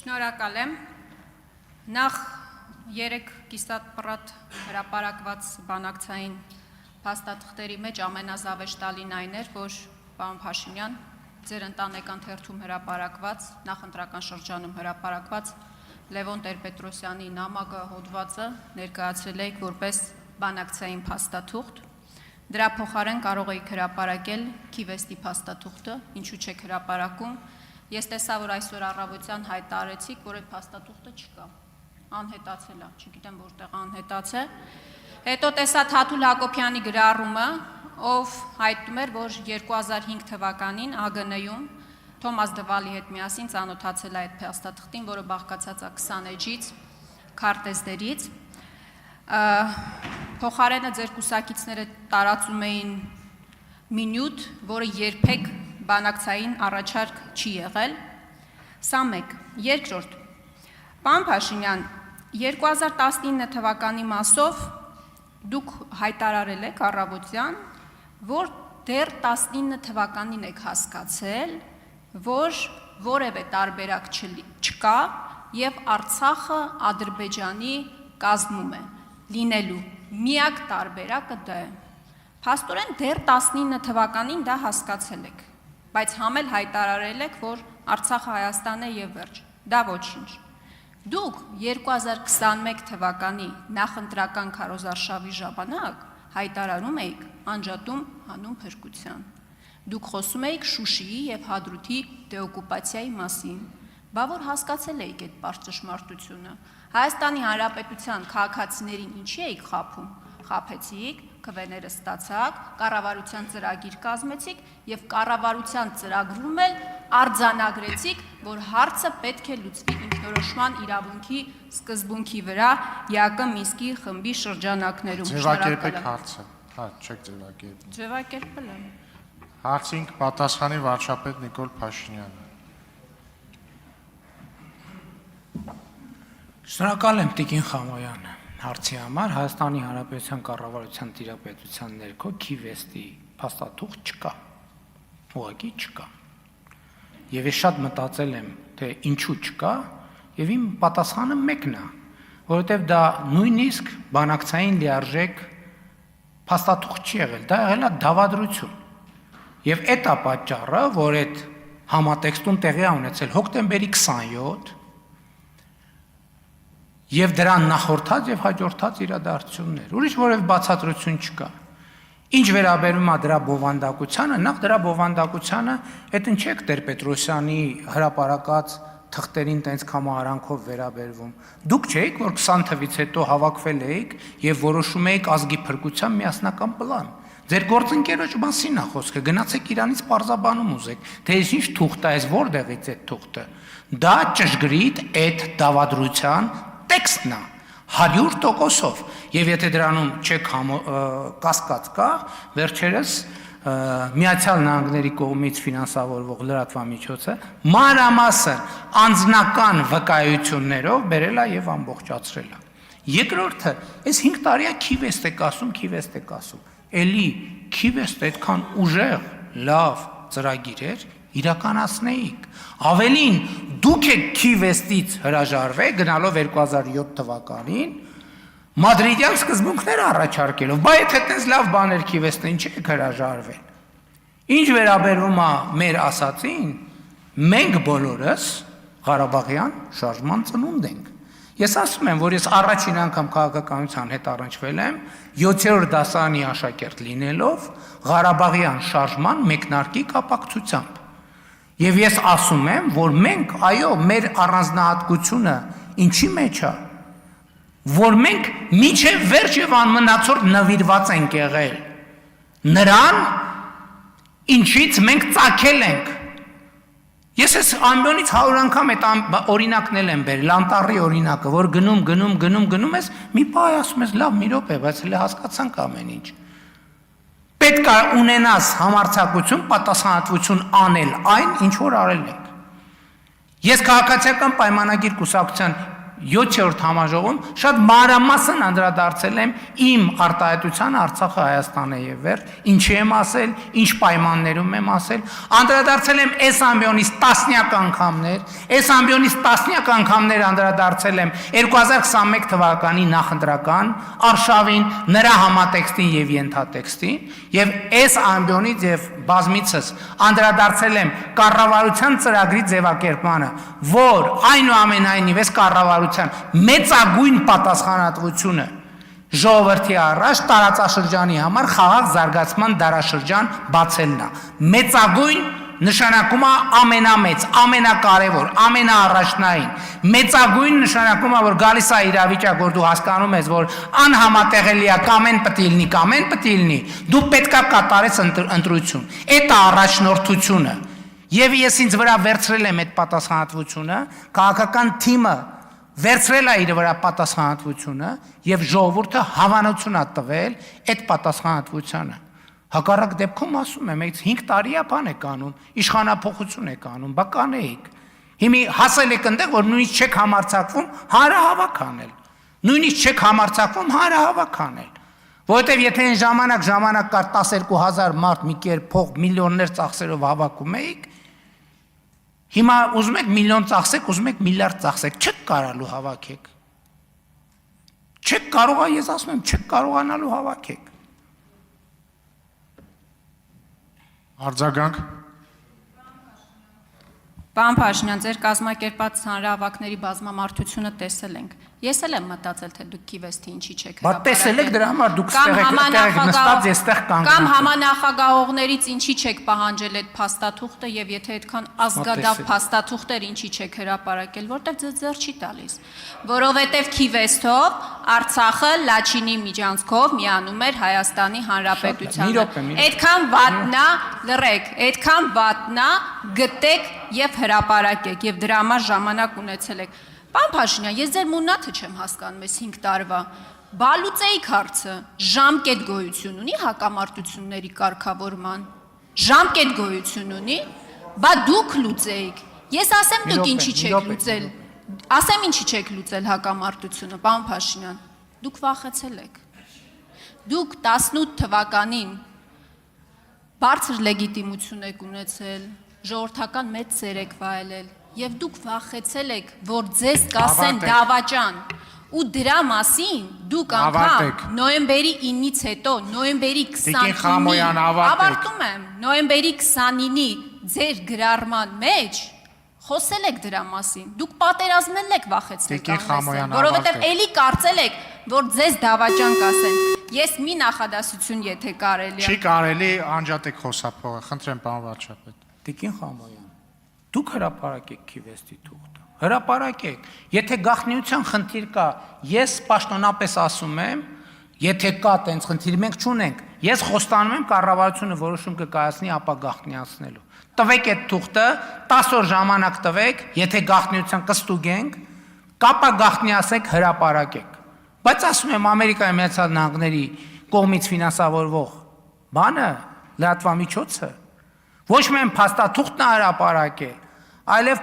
Շնորհակալ եմ։ Նախ 3 կիսատ-պռատ հրապարակված բանակցային փաստաթղթերի մեջ ամենազավեշտալին այն էր, որ պարոն Փաշինյան, ձեր ընտանեկան թերթում հրապարակված, նախընտրական շրջանում հրապարակված Լևոն Տեր-Պետրոսյանի նամակը հոդվածը ներկայացրել եք որպես բանակցային փաստաթուղթ։ Դրա փոխարեն կարող եք հրապարակել Քիվեստի փաստաթուղթը, ինչու չեք հրապարակում։ Ես տեսա, որ այսօր առավոտյան հայտարարեցիք, որ այդ փաստաթուղթը չկա, անհետացել է, չգիտեմ որտեղ անհետաց է։ Հետո տեսա Թաթուլ Հակոբյանի գրառումը, ով հայտնում էր, որ 2005 թվականին ԱԳՆ-ում Թոմաս Դվալի հետ միասին ծանոթացել է այդ փաստաթղթին, որը բաղկացած է 20 էջից, քարտեզներից։ Փոխարենը ձեր կուսակիցները տարածում էին մի նյութ, որը երբեք բանակցային առաջարկ չի եղել։ Սա մեկ։ Երկրորդ, պարոն Փաշինյան, 2019 թվականի մասով դուք հայտարարել եք առավոտյան, որ դեռ 19 թվականին եք հասկացել, որ որևէ տարբերակ չկա եւ Արցախը Ադրբեջանի կազմում է լինելու։ Միակ տարբերակը դա է։ Փաստորեն դեռ 19 թվականին դա հասկացել եք, բայց համել հայտարարել եք, որ Արցախը Հայաստան է եւ վերջ։ Դա ոչինչ։ Դուք 2021 թվականի նախընտրական քարոզարշավի ժամանակ հայտարարում էիք անջատում հանուն փրկության։ Դուք խոսում էիք Շուշիի եւ Հադրութի դեօկուպացիայի մասին։ Բա որ հասկացել էիք այդ պարզ ճշմարտությունը։ Հայաստանի Հանրապետության քաղաքացիներին ինչի էիք խաբում։ Խաբեցիք, քվեները ստացաք, կառավարության ծրագիր կազմեցիք եւ կառավարության ծրագրում էլ արձանագրեցիք, որ հարցը պետք է լուծվի ինքնորոշման իրավունքի սկզբունքի վրա ԵԱԿ Մինսկի խմբի շրջանակներում։ Ձևակերպեք հարցը։ Հա, չեք ձևակերպել։ Ձևակերպել եմ։ Հարցին պատասխանի վարչապետ Նիկոլ Փաշինյանը։ Շնորհակալ եմ Տիկին Խամոյան հարցի համար։ Հայաստանի Հանրապետության կառավարության տիրապետության ներքո Քիվեստի փաստաթուղթ չկա։ Ուղղակի չկա։ Եվ ես շատ մտածել եմ, թե ինչու չկա, եւ իմ պատասխանը մեկն է, որովհետեւ դա նույնիսկ բանակցային լիարժեք փաստաթուղթ չի եղել, դա եղել է դավադրություն։ Եվ այդ է պատճառը, որ այդ համատեքստում տեղի է ունեցել հոկտեմբերի 27 եւ դրան նախորդած եւ հաջորդած իրադարձություններ։ Ուրիշ որևէ բացատրություն չկա։ Ինչ վերաբերում է դրա բովանդակությանը, նախ դրա բովանդակությանը այդ ինչ է Տեր-Պետրոսյանի հրապարակած թղթերին տենց կամարանքով վերաբերվում։ Դուք չէիք, որ 20 թվից հետո հավաքվել էիք եւ որոշում էիք ազգի փրկության միասնական պլան։ Ձեր գործընկերոջ մասին է խոսքը, գնացեք իրանից պարզաբանում ուզեք, թե ինչ թուղթ է, այս որտեղից է թուղթը։ Դա ճշգրիտ այդ դավադրության տեքստն է 100%-ով, եւ եթե դրանում չեք կասկած կա, վերջերս Միացյալ Նահանգների կողմից ֆինանսավորվող լրատվամիջոցը մանրամասն անձնական վկայություններով բերել է եւ ամբողջացրել է։ Երկրորդը, այս 5 տարի է Քիվեստ եք ասում, էլի Քիվեստ այդքան ուժեղ, լավ ծրագիր էր, իրականացնեիք։ Ավելին, դուք եք Քիվեստից հրաժարվեք գնալով 2007 թվականին Մադրիդյան սկզբունքներ առաջարկելով, բայց եթե այդպես լավ բաներ Քիվեստը ինչ եք հրաժարվել։ Ինչ վերաբերում է մեր ասածին, մենք բոլորս Ղարաբաղյան շարժման ծնունդ ենք։ Ես ասում եմ, որ ես առաջին անգամ քաղաքականության հետ առնչվել եմ 7-րդ դասարանի աշակերտ լինելով Ղարաբաղյան շարժման մեկնարկի կապակցությամբ։ Եվ ես ասում եմ, որ մենք, այո, մեր առանձնահատկությունը ինչի մեջ է, որ մենք մինչև վերջ եւ անմնացորդ նվիրված ենք եղել նրան, ինչից մենք ծագել ենք։ Ես այս ամբյոնից 100 անգամ այդ օրինակն եմ բերել, անտառի օրինակը, որ գնում ես, մի պահ ասում ես, լավ, մի րոպե, բայց հենց հասկացանք ամեն ինչ։ Պետք է ունենաս համարձակություն, պատասխանատվություն անել այն, ինչ որ արել ենք։ Ես քաղաքացիական պայմանագիր կուսակցության 7-րդ համաժողովում շատ մանրամասն անդրադարձել եմ իմ արտահայտությանը Արցախը Հայաստան է եւ վերջ, ինչի եմ ասել, ինչ պայմաններում եմ ասել, անդրադարձել եմ այս ամբիոնից տասնյակ անգամներ անդրադարձել եմ 2021 թվականի նախընտրական արշավին, նրա համատեքստին եւ ենթատեքստին, եւ այս ամբիոնից եւ բազմիցս անդրադարձել եմ կառավարության ծրագրի ձևակերպմանը, որ այնուամենայնիվ այս կառավարության մեծագույն պատասխանատվությունը ժողովրդի առաջ տարածաշրջանի համար խաղաղ զարգացման դարաշրջան բացելն է։ Մեծագույն նշանակում է ամենամեծ, ամենակարևոր, ամենաառաջնային։ Մեծագույն նշանակում է, որ գալիս է իրավիճակ, որ դու հասկանում ես, որ անհամատեղելի է, կամ են պետք է լինի, դու պետքա կատարես ընտրություն։ Այդ է առաջնորդությունը։ Եվ ես ինձ վրա վերցրել եմ այդ պատասխանատվությունը, քաղաքական թիմը վերցրել է իր վրա պատասխանատվությունը եւ ժողովուրդը հավանություն է տվել այդ պատասխանատվությանը։ Հակառակ դեպքում ասում եմ, 5 տարի է բան եք անում, իշխանափոխություն եք անում, բա կանեիք։ Հիմի հասել եք այնտեղ, որ նույնիսկ չեք համարձակվում հանրահավաք անել։ Նույնիսկ չեք համարձակվում հանրահավաք անել։ Որովհետև եթե այն ժամանակ կար 12000 մարդ մի կերպ փող միլիոններ ծախսերով հավաքում էիք, հիմա ուզում եք միլիոն ծախսեք, ուզում եք միլիարդ ծախսեք, չեք կարալու հավաքեք։ Չեք կարողա, ես ասում եմ, չեք կարողանալու հավաքեք։ Արձագանք։ Պարոն Փաշինյան, ձեր կազմակերպած հանրահավաքների բազմամարդությունը տեսել ենք։ Ես էլ եմ մտածել, թե դուք Քիվեստի ինչի չեք հրապարակել։ Բա տեսել եք դրա համար դուք ստեղ նստած ես ստեղ կանգնած։ Կամ համանախագահողներից ինչի չեք պահանջել այդ փաստաթուղթը եւ եթե այդքան ազգադավ փաստաթուղթ էր ինչի չեք հրապարակել, որտեղ ձեր չի տալիս։ Որովհետեւ Քիվեստով Արցախը Լաչինի միջանցքով միանում էր Հայաստանի Հանրապետությանը։ Այդքան վատնա, լռեք, այդքան վատնա գտեք եւ հրապարակեք եւ դրա համար ժամանակ ունեցել եք։ Պարոն Փաշինյան, ես ձեր մուննաթը չեմ հասկանում այս 5 տարվա։ Բա լուծեիք հարցը, ժամկետ գոյություն ունի հակամարտությունների կարգավորման։ Ժամկետ գոյություն ունի, բա դուք լուծեիք։ Ես ասեմ դուք ինչի չեք լուծել։ Ասեմ ինչի չեք լուծել հակամարտությունը, պարոն Փաշինյան։ Դուք վախեցել եք։ Դուք 18 թվականին բարձր լեգիտիմություն եք ունեցել, ժողովրդական մեծ սեր եք վայելել եւ դուք վախեցել եք, որ ձեզ կասեն դավաճան ու դրա մասին դուք անգամ նոյեմբերի 9-ից հետո, նոյեմբերի 29-ին ավարտում եմ, նոյեմբերի 29-ի ձեր գրառման մեջ խոսել եք դրա մասին, դուք պատերազմել եք վախեցնել կաննեսել, որովհետև էլի կարծել եք, որ ձեզ դավաճան կասեն, ես մի նախադասություն եթե կարելի է։ Չի կարելի անջատեք խոսափողը, խնդրեմ պարոն վարչապետ։ Տիկին Խամոյան, դուք հրապարակեք Քիվեստի թուղթը, հրապարակեք, եթե գաղտնիության խնդիր կա, ես պաշտոնապես ասում եմ, եթե կա տենց խնդիր, մենք չունենք, ես խոստանում եմ կառավարությունը որոշում կկայացնի ապա գաղտնիացնելու։ Տվեք այդ թուղթը, 10 օր ժամանակ տվեք, եթե գաղտնիության կստուգենք, կապա գաղտնիացեք, հրապարակեք։ Բայց ասում եմ Ամերիկայի Միացյալ Նահանգների կողմից ֆինանսավորվող բանը, լրատվամիջոցը, ոչ միայն փաստաթուղթն հրապարակել, այլև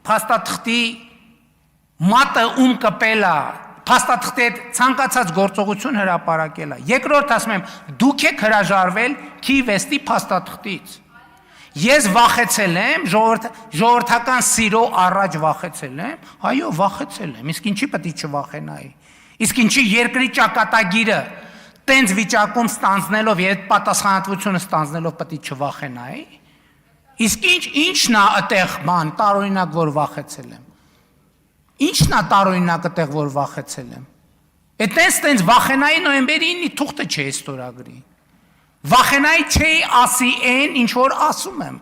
փաստաթղթի մատը ում կպելա, փաստաթղթի հետ ցանկացած գործողություն հրապարակելա։ Երկրորդ ասում եմ, դուք եք հրաժարվել Քիվեստի փաստաթղթից։ Ես վախեցել եմ, ժողովրդական սիրո առաջ վախեցել եմ, այո, վախեցել եմ, իսկ ինչի պետք է չվախենայի։ Իսկ ինչի երկրի ճակատագիրը տենց վիճակում ստանձնելով եւ պատասխանատվությունը ստանձնելով պետք է չվախենայի։ Իսկ ինչն է այդեղ բան տարօրինակ որ վախեցել եմ։ Ինչն է տարօրինակ այդեղ որ վախեցել եմ։ Այդտենց վախենայի նոյեմբերի 9-ի թուղթը չէ ստորագրի։ Վախենայի չէի ասի այն ինչ որ ասում եմ։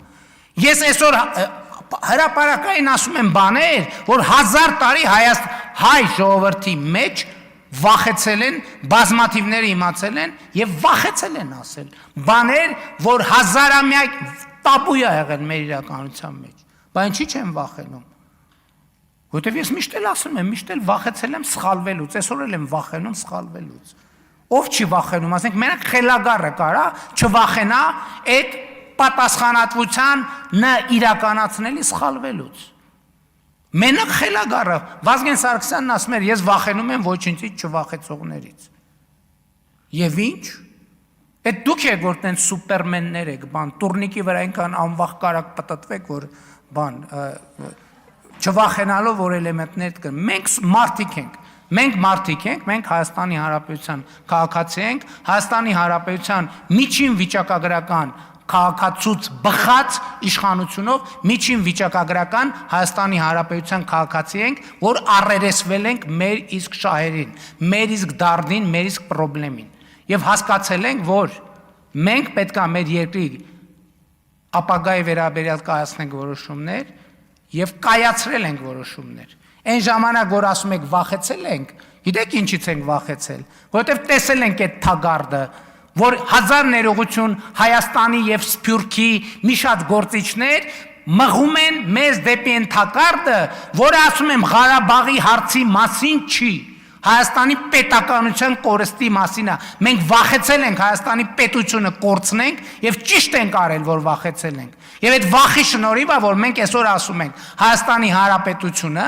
Ես այսօր հրապարակային ասում եմ բաներ, որ 1000 տարի հայ ժողովրդի մեջ վախեցել են, բազմաթիվները իմացել են եւ վախեցել են ասել։ Բաներ, որ հազարամյա տաբու է եղել մեր իրականության մեջ։ Բա ինչի չեմ վախենում։ Որտեւ ես միշտ էլ ասում եմ, միշտ էլ վախեցել եմ սխալվելուց, այսօր էլ եմ վախենում սխալվելուց։ Ով չի վախենում, ասենք մենակ խելագարը կարա չվախենա այդ պատասխանատվության իրականացնելի սխալվելուց։ Մենակ խելագարը Վազգեն Սարգսյանն ասում էր ես վախենում եմ ոչինչից չվախեցողներից։ Եվ ինչ։ Այդ դուք եք որ տենց սուպերմեններ եք, բան, տուրնիկի վրա այնքան անվախ կարակ պատտվեք, որ բան չվախենալով որ էլեմենտներ կան։ Մենք մարդիկ ենք։ Մենք մարդիկ ենք, մենք Հայաստանի Հանրապետության քաղաքացի ենք, Հայաստանի Հանրապետության միջին վիճակագրական քաղաքացուց բխած իշխանությունով միջին վիճակագրական Հայաստանի Հանրապետության քաղաքացի ենք, որ առերեսվել ենք մեր իսկ շահերին, մեր իսկ դարդին, մեր իսկ խնդրին։ Եվ հասկացել ենք, որ մենք պետք է մեր երկրի ապագայի վերաբերյալ կայացնենք որոշումներ եւ կայացրել ենք որոշումներ։ Այն ժամանակ, որ ասում եք վախեցել ենք, գիտեք ինչից ենք վախեցել, որովհետեւ տեսել ենք այդ թագարդը, որ հազար ներողություն Հայաստանի եւ Սփյուռքի մի շատ գործիչներ մղում են մեզ դեպի այն թագարդը, որը ասում եմ Ղարաբաղի հարցի մասին չի, Հայաստանի պետականության կորստի մասին է։ Մենք վախեցել ենք Հայաստանի պետությունը կորցնենք եւ ճիշտ ենք արել, որ վախեցել ենք։ Եվ այդ վախի շնորհիվ է, որ մենք այսօր ասում ենք Հայաստանի Հանրապետությունը,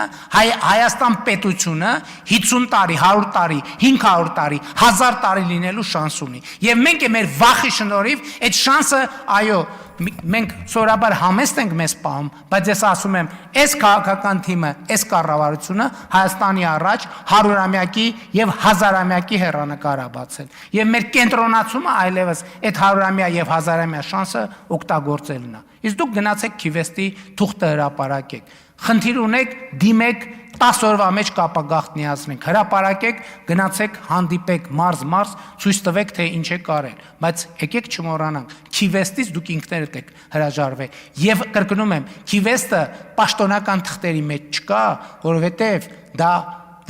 Հայաստան պետությունը 50 տարի, 100 տարի, 500 տարի, 1000 տարի լինելու շանս ունի։ Եվ մենք մեր վախի շնորհիվ այդ շանսը, այո, մենք սովորաբար համեստ ենք մեզ պահում, բայց ես ասում եմ, այս քաղաքական թիմը, այս կառավարությունը Հայաստանի առաջ 100-ամյակի եւ 1000-ամյակի հեռանկար է բացել։ Եվ մեր կենտրոնացումը այլևս այդ 100-ամյա եւ 1000-ամյա շանսը օգտագործելն է։ Իսկ դուք գնացեք Քիվեստի թուղթը հրապարակեք։ Խնդիր ունեք, դիմեք 10 օրվա մեջ կապագաղտնիացնենք, հրապարակեք, գնացեք, հանդիպեք մարզ, ցույց տվեք, թե ինչ եք արել, բայց եկեք չմոռանանք, Քիվեստից դուք ինքներդ եք հրաժարվել, եւ կրկնում եմ, Քիվեստը պաշտոնական թղթերի մեջ չկա, որովհետեւ դա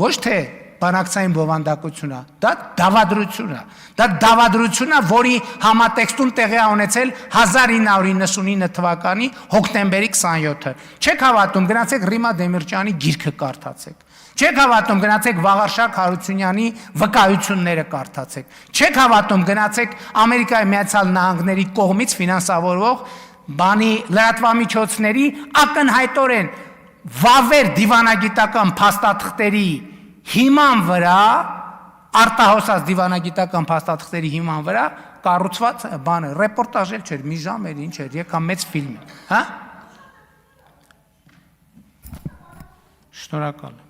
ոչ թե բանակցային բովանդակություն է, դա դավադրություն է, որի համատեքստում տեղի է ունեցել 1999 թվականի հոկտեմբերի 27-ը։ Չեք հավատում, գնացեք Ռիմա Դեմիրճյանի գիրքը կարդացեք։ Չեք հավատում, գնացեք Վաղարշակ Հարությունյանի վկայությունները կարդացեք։ Չեք հավատում, գնացեք Ամերիկայի Միացյալ Նահանգների կողմից ֆինանսավորվող բանի լրատվամիջոցների ակնհայտորեն վավեր դիվանագիտական փաստաթղթերի հիման վրա, արտահոսած դիվանագիտական փաստաթղթերի հիման վրա կառուցված բանը, ռեպորտաժ էլ չէր, մի ժամ էր, ինչ էր, եկա մեծ ֆիլմ, հա։ Շնորհակալ եմ։